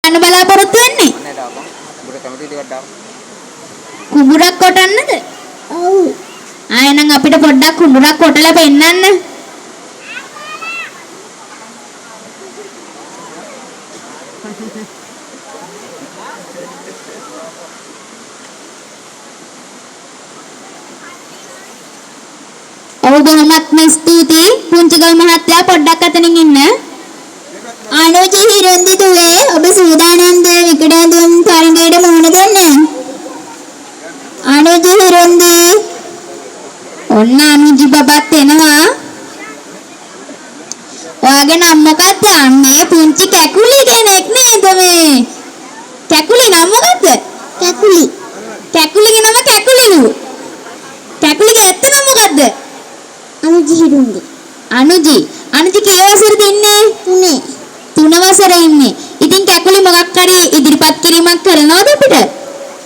යන්න බලාපොරොත්තු වෙන්නේ? නෑ දාපන්. උඹට කැමති ටිකක් දාපන්. කුඹුරක් කොටන්නද? ඔව්. ආයෙනම් අපිට පොඩ්ඩක් කුඹුරක් කොටලා පෙන්නන්න. ඔව් බොහොමත්ම ස්තුතියි. පුංචිගල් මහත්තයා පොඩ්ඩක් අතනින් ඉන්න. අනුජි හිරුන්දි දුවේ ඔබ සූදානම්ද විකටයන්දුම් තරඟයට මුහුණ දෙන්න? අනුජි හිරුන්දි ඔන්න අනුජි බබත් එනවා. ඔයාගේ නම මොකක්ද? අන්නේ පුංචි කැකුලි කෙනෙක් නේද මේ? කැකුලි නම මොකක්ද? කැකුලි. කැකුලිගේ නම කැකුලිලු. කැකුලිගේ ඇත්ත නම මොකක්ද? අනුජි හිරුන්දි. අනුජි කේ වසරේද ඉන්නේ? 3. 3 වසරේ ඉන්නේ. ඉතින් කැකුලි මොකක් හරි ඉදිරිපත් කිරීමක් කරනවද අපිට?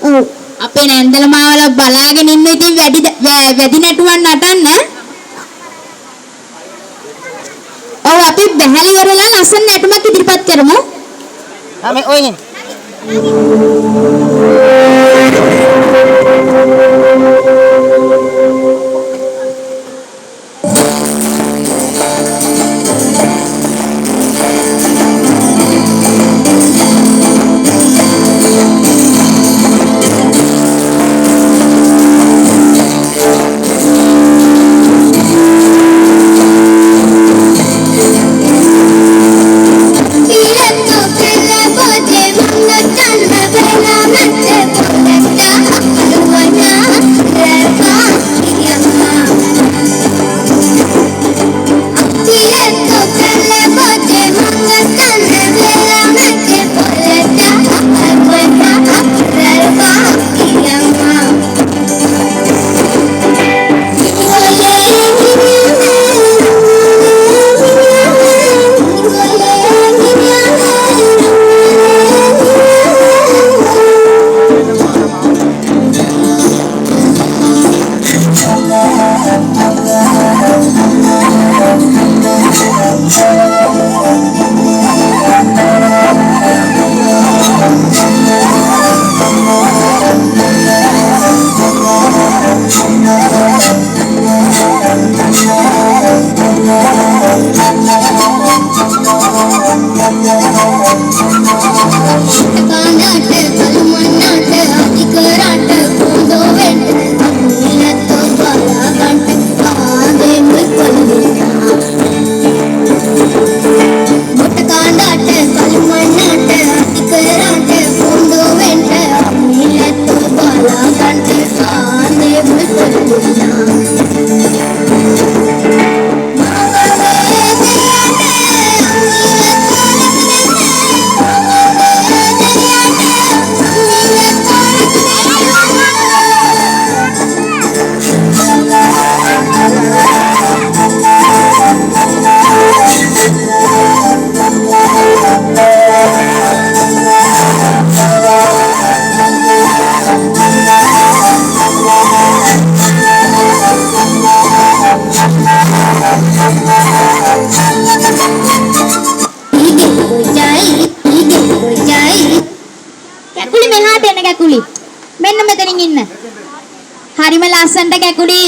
ඔව්. අපේ නැන්දල මාවල බලාගෙන ඉන්න ඉතින් වැඩි නටුවක් නටන්න. ඔව් අපි බැහැලි වරලා ලස්සන නටුමක් ඉදිරිපත් කරමු. මේ ඔය ඉන්නේ. කැකුලි මෙන්න මෙතනින් ඉන්න. හරිම ලස්සනට කැකුලි